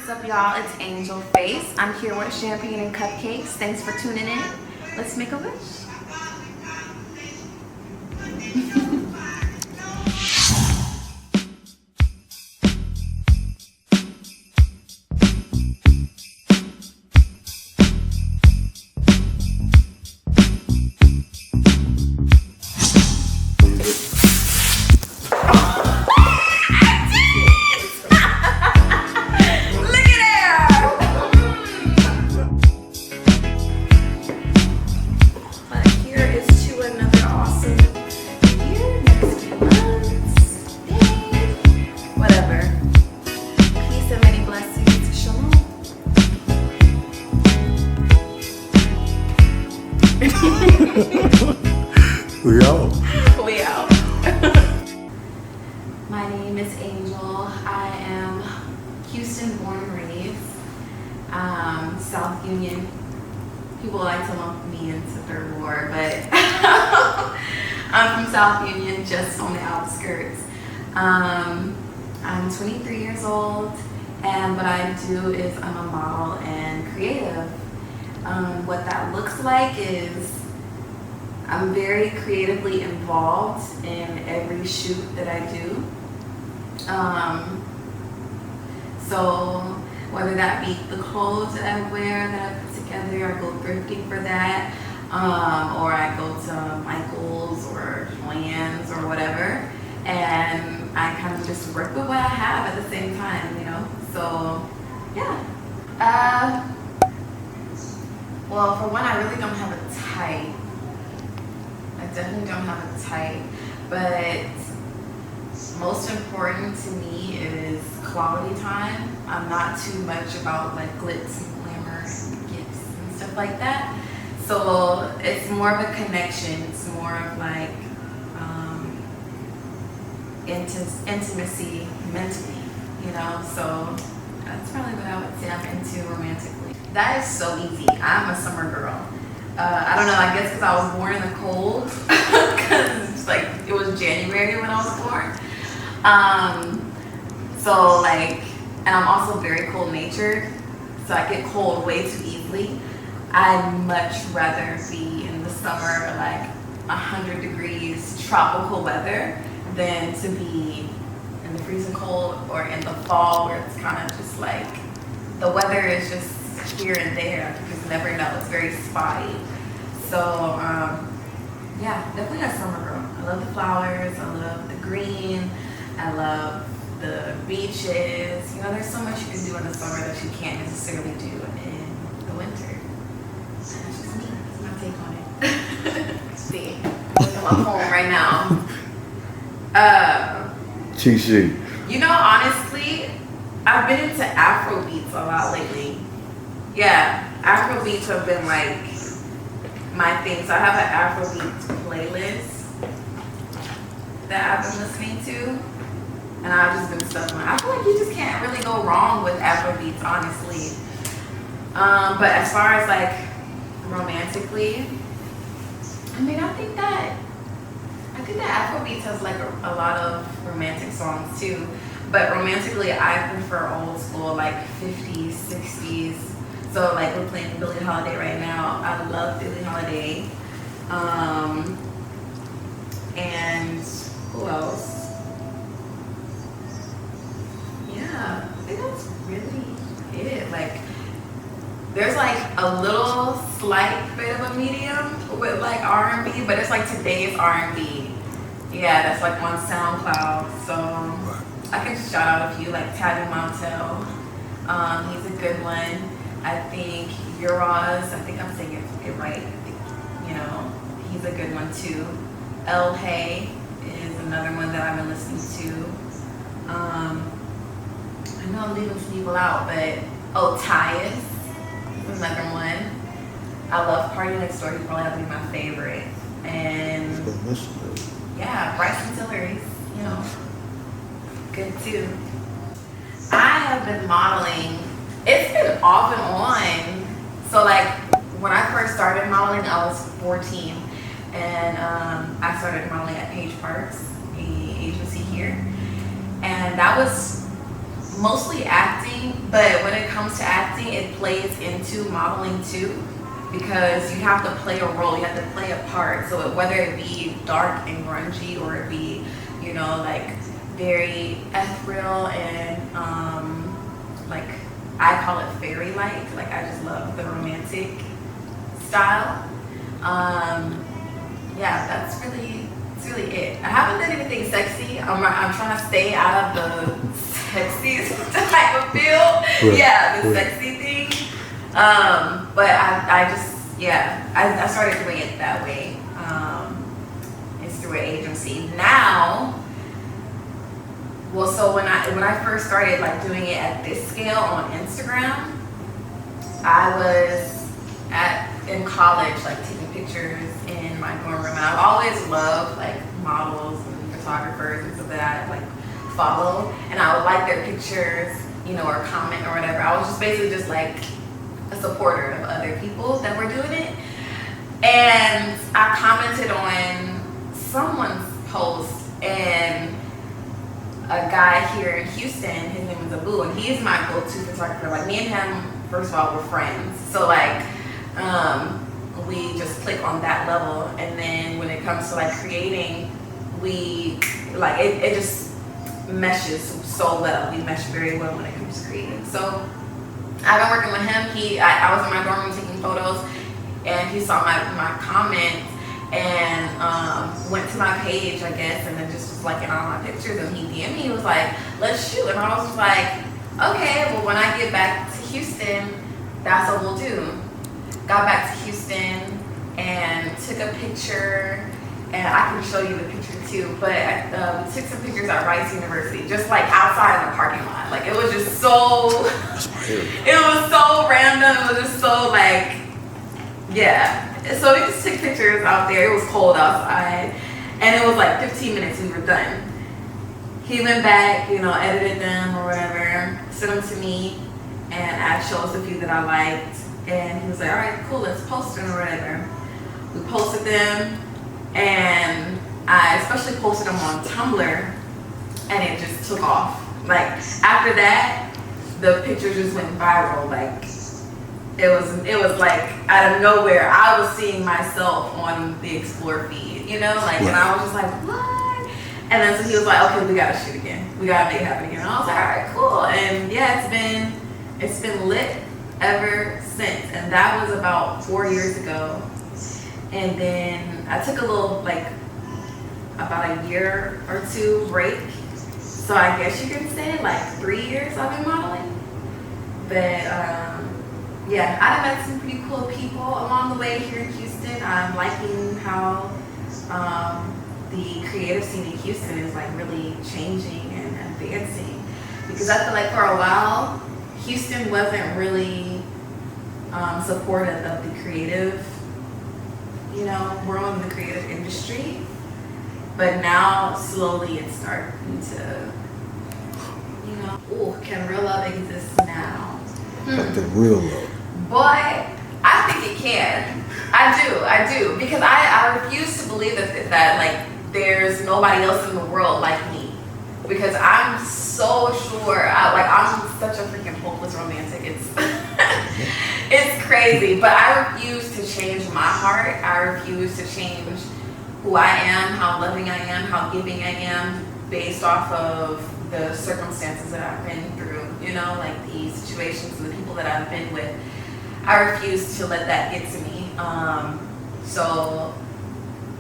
What's up, y'all? It's Angel Face. I'm here with Champagne and Cupcakes. Thanks for tuning in. Let's make a wish. We out. We out. My name is Angel. I am Houston born and raised. South Union. People like to lump me into third ward, but I'm from South Union, just on the outskirts. I'm 23 years old, and what I do is I'm a model and creative. What that looks like is I'm very creatively involved in every shoot that I do. So whether that be the clothes that I wear that I put together, I go thrifting for that, or I go to Michael's or Joann's or whatever, and I kind of just work with what I have at the same time, you know? So, yeah. Well, for one, I really don't have a type. I definitely don't have a type, but most important to me is quality time. I'm not too much about like glitz and glamour and gifts and stuff like that. So it's more of a connection. It's more of like intimacy mentally, you know? So that's probably what I would say I'm into romantically. That is so easy. I'm a summer girl. I don't know, I guess because I was born in the cold, because it's like it was January when I was born. So like, and I'm also very cold natured, so I get cold way too easily. I'd much rather be in the summer, like 100 degrees tropical weather, than to be in the freezing cold or in the fall where it's kind of just like, the weather is just here and there. You just never know. It's very spotty. So, yeah, definitely a summer girl. I love the flowers. I love the green. I love the beaches. You know, there's so much you can do in the summer that you can't necessarily do in the winter. And that's just me. That's my take on it. See, I'm looking at my phone right now. TC. You know, honestly, I've been into Afro beats a lot lately. Yeah, Afro beats have been like my thing. So I have an Afro beats playlist that I've been listening to, and I've just been stuck on. I feel like you just can't really go wrong with Afro beats, honestly. But as far as like romantically, I mean, I think that Afro beats has like a lot of romantic songs too. But romantically, I prefer old school, like 50s, 60s. So like we're playing Billie Holiday right now. I love Billie Holiday. And who else? Yeah, I think that's really it. Like there's like a little slight bit of a medium with like R&B, but it's like today's R&B. Yeah, that's like on SoundCloud. So I can just shout out a few, like Tabby Montel. He's a good one. I think Euros, I think I'm saying it right. You know, he's a good one too. El Hey is another one that I've been listening to. I know I'm leaving some people out, but Tyus is another one. I love Party Next Door. He's probably have to be my favorite. And yeah, Bryson Tillery's, you know, good too. I have been modeling. It's been off and on. So like when I first started modeling, I was 14, and I started modeling at Page Parks, the agency here, and that was mostly acting, but when it comes to acting, it plays into modeling too, because you have to play a role, you have to play a part. So whether it be dark and grungy, or it be, you know, like very ethereal and like I call it fairy-like. Like I just love the romantic style. Yeah, that's really it. I haven't done anything sexy. I'm trying to stay out of the sexy type of feel. Yeah, the sexy thing. But I just, yeah, I started doing it that way. It's through an agency. Now, well, so when I first started like doing it at this scale on Instagram, I was in college, like taking pictures in my dorm room, and I've always loved like models and photographers and stuff that I like follow, and I would like their pictures, you know, or comment or whatever. I was just basically just like a supporter of other people that were doing it, and I commented on someone's post, and a guy here in Houston, his name is Abu, and he's my go-to photographer. Like me and him, first of all, we're friends, so like we just click on that level, and then when it comes to like creating, we like it just meshes so well. We mesh very well when it comes to creating. So I've been working with him. I was in my dorm room taking photos, and he saw my comment and went to my page, I guess, and then just was like in all my pictures, and he DM'd me. He was like, let's shoot. And I was just like, okay, well when I get back to Houston, that's what we'll do. Got back to Houston and took a picture, and I can show you the picture too, but we took some pictures at Rice University, just like outside in the parking lot. Like it was just so, it was so random, it was just so like, yeah. So we just took pictures out there. It was cold outside, and it was like 15 minutes we were done. He went back, you know, edited them or whatever, sent them to me, and I chose a few that I liked. And he was like, all right, cool, let's post them or whatever. We posted them, and I especially posted them on Tumblr, and it just took off. Like after that, the pictures just went viral. Like it was like out of nowhere. I was seeing myself on the Explore feed, you know, like, and I was just like, what? And then so he was like, okay, we gotta shoot again. We gotta make it happen again. And I was like, all right, cool. And yeah, it's been lit ever since, and that was about 4 years ago. And then I took a little, like about a year or two break, so I guess you can say like 3 years I've been modeling. But yeah, I've met some pretty cool people along the way here in Houston. I'm liking how the creative scene in Houston is like really changing and advancing, because I feel like for a while Houston wasn't really supportive of the creative, you know, world and the creative industry. But now slowly it's starting to, you know, oh, can real love exist now? Like the real love. Boy, I think it can. I do, because I refuse to believe that like there's nobody else in the world like me, because I'm so sure I'm such a freaking hopeless romantic. It's it's crazy, but I refuse to change my heart. I refuse to change who I am, how loving I am, how giving I am, based off of the circumstances that I've been through, you know, like the situations and the people that I've been with. I refuse to let that get to me. So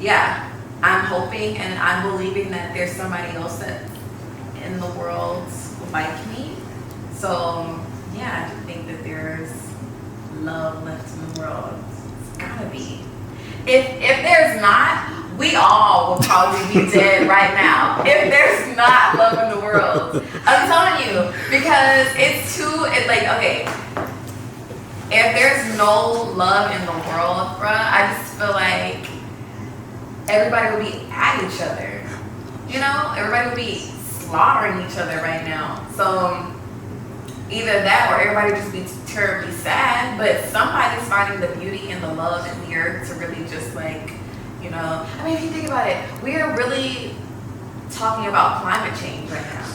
yeah, I'm hoping and I'm believing that there's somebody else that in the world like me. So yeah, I think that there's love left in the world. It's gotta be. If there's not, we all will probably be dead right now. If there's not love in the world, I'm telling you, because okay, if there's no love in the world, bruh, I just feel like everybody would be at each other. You know, everybody would be slaughtering each other right now. So either that or everybody would just be terribly sad, but somebody's finding the beauty and the love in the earth to really just like, you know, I mean, if you think about it, we are really talking about climate change right now.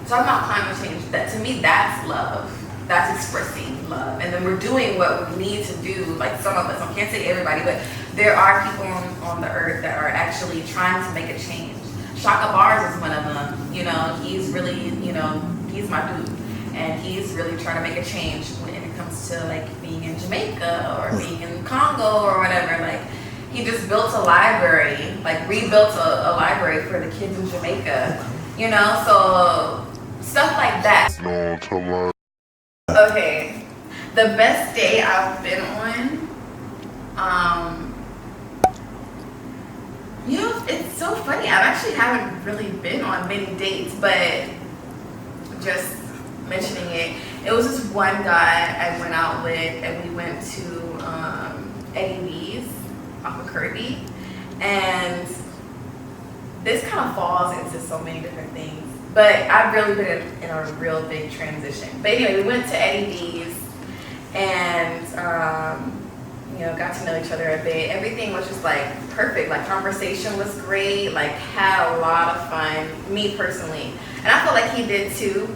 talking about climate change, that to me, that's love. That's expressing love. And then we're doing what we need to do, like some of us, I can't say everybody, but there are people on the earth that are actually trying to make a change. Shaka Bars is one of them. You know, he's really, you know, he's my dude. And he's really trying to make a change when it comes to like being in Jamaica or being in Congo or whatever. Like, he just built a library, like rebuilt a library for the kids in Jamaica. You know, so stuff like that. Okay, the best day I've been on, you know, it's so funny. I actually haven't really been on many dates, but just mentioning it, it was this one guy I went out with, and we went to Eddie V's off of Kirby, and this kind of falls into so many different things. But I've really been in a real big transition. But anyway, we went to Eddie V's and, you know, got to know each other a bit. Everything was just like perfect. Like, conversation was great. Like, had a lot of fun, me personally. And I felt like he did too,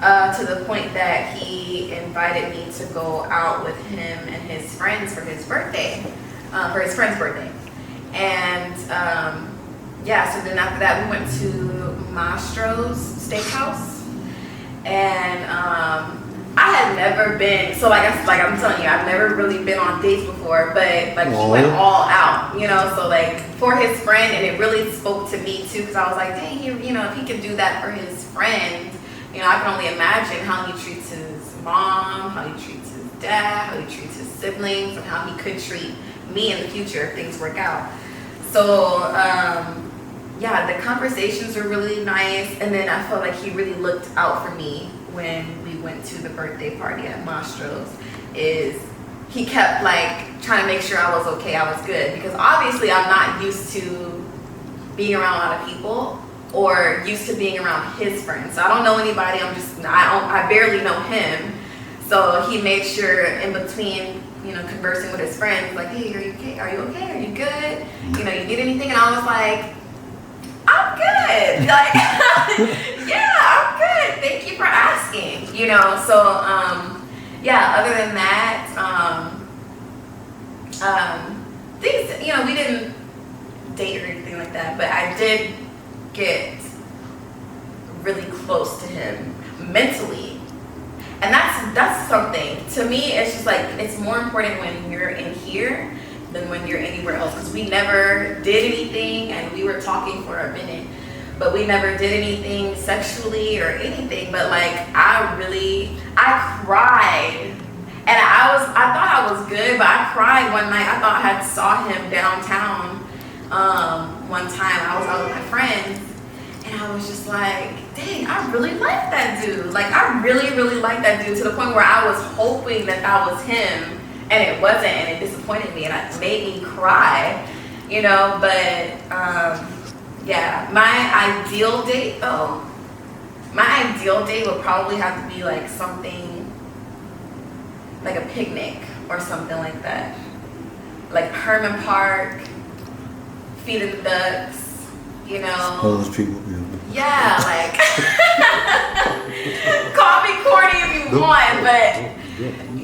to the point that he invited me to go out with him and his friends for his birthday, for his friend's birthday. And yeah, so then after that we went to Mastro's Steakhouse, and I had never been, so like I'm telling you, I've never really been on dates before, but like he went all out, you know, so like for his friend, and it really spoke to me too, because I was like, dang, you know, if he could do that for his friend, you know, I can only imagine how he treats his mom, how he treats his dad, how he treats his siblings, and how he could treat me in the future if things work out. So yeah, the conversations were really nice, and then I felt like he really looked out for me when we went to the birthday party at Mastro's. Is he kept like trying to make sure I was okay, I was good, because obviously I'm not used to being around a lot of people or used to being around his friends. So I don't know anybody. I barely know him. So he made sure in between, you know, conversing with his friends, like, hey, are you okay? Are you okay? Are you good? You know, you need anything? And I was like, I'm good. Like, yeah, I'm good. Thank you for asking. You know, so yeah, other than that, things, you know, we didn't date or anything like that, but I did get really close to him mentally. And that's something. To me, it's just like, it's more important when you're in here than when you're anywhere else, because we never did anything, and we were talking for a minute, but we never did anything sexually or anything. But like, I cried, and I thought I was good, but I cried one night. I thought I had saw him downtown one time. I was out with my friends, and I was just like, dang, I really like that dude. Like, I really, really like that dude, to the point where I was hoping that was him, and it wasn't, and it disappointed me, and it made me cry, you know. But yeah, my ideal date would probably have to be like something like a picnic or something like that, like Herman Park, feeding the ducks, you know. Homeless people. Yeah, like call me corny if you want, but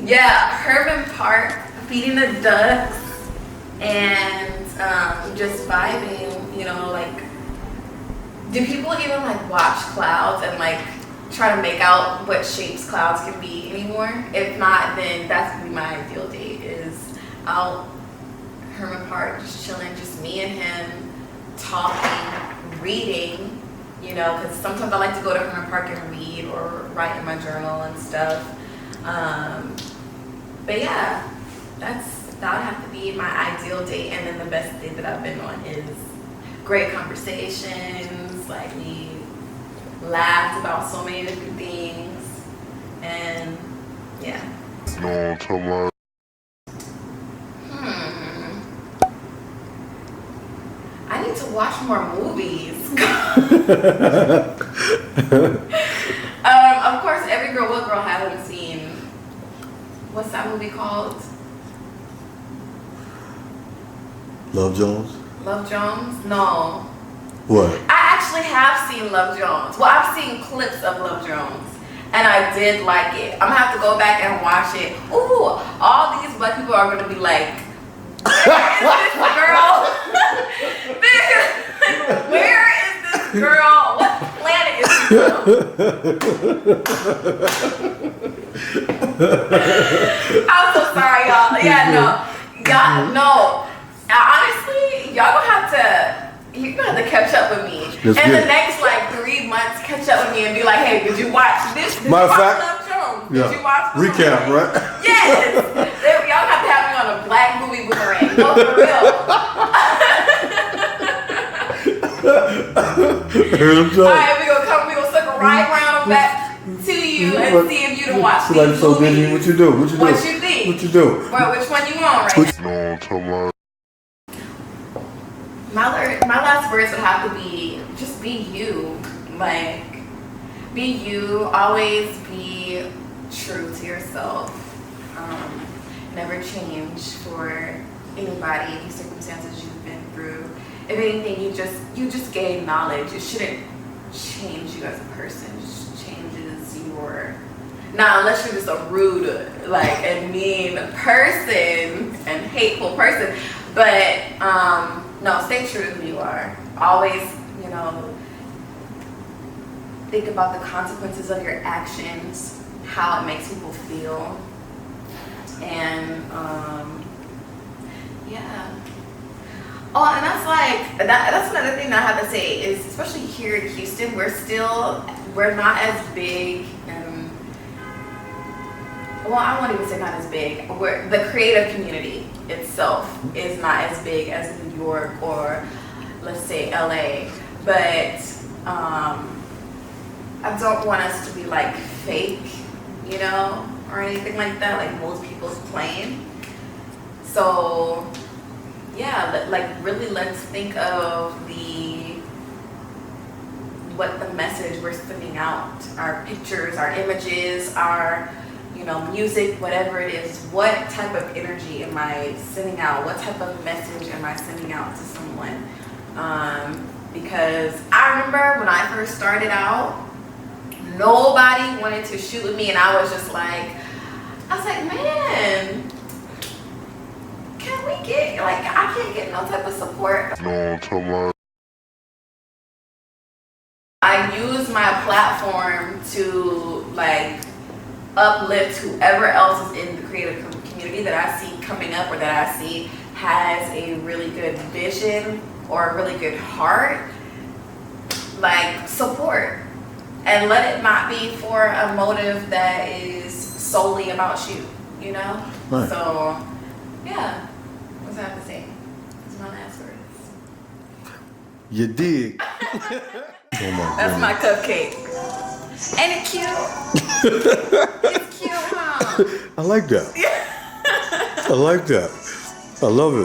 yeah, Herman Park, feeding the ducks, and just vibing, you know. Like, do people even like watch clouds and like try to make out what shapes clouds can be anymore? If not, then that's gonna be my ideal date, is out Herman Park, just chilling, just me and him, talking, reading, you know, because sometimes I like to go to Herman Park and read or write in my journal and stuff. But yeah, that would have to be my ideal date. And then the best date that I've been on is great conversations. Like, we laughed about so many different things, and yeah. I need to watch more movies. Of course, every girl, what girl haven't seen? What's that movie called? Love Jones? Love Jones? No. What? I actually have seen Love Jones. Well, I've seen clips of Love Jones, and I did like it. I'm gonna have to go back and watch it. Ooh, all these black people are gonna be like, where is this girl? Where is this girl? What planet is she from? I'm so sorry, y'all. Yeah, no. Y'all, no. Honestly, y'all gonna have to, you're gonna have to catch up with me. That's in good. the next like 3 months, catch up with me and be like, hey, did you watch this? Did Matter you of watch fact, Love Jones? yeah. Did you watch this Recap, movie? right? Yes. Y'all have to have me on a black movie boomerang. No, for real. Alright, we gonna circle right around back to you and see if you done watched these movies. So then what you do? What you do? What you think? What you do? Well, which one you on right now? My last words would have to be just be you. Like, be you. Always be true to yourself. Never change for anybody, any circumstances you've been through. If anything, you just gain knowledge. It shouldn't change you as a person. It just changes your. Now, unless you're just a rude, like, and mean person and hateful person, but no, stay true to who you are. Always, think about the consequences of your actions, how it makes people feel, and yeah. Oh, and that's another thing that I have to say is, especially here in Houston, we're not as big and, well, I won't even say not as big. The creative community itself is not as big as New York or, let's say, LA. But I don't want us to be like fake, or anything like that, like most people's claim. So, yeah, like really let's think of what the message we're sending out, our pictures, our images, our music, whatever it is. What type of energy am I sending out? What type of message am I sending out to someone? Because I remember when I first started out, nobody wanted to shoot with me, and I was like, man, can we get, like, I can't get no type of support. No, come on. I use my platform to, like, uplift whoever else is in the creative community that I see coming up or that I see has a really good vision or a really good heart. Like, support. And let it not be for a motive that is solely about you, Right. So, yeah. What's I have to say? That's my last words. You dig. That's my cupcake. Ain't it cute? It's cute, huh? I like that. I like that. I love it.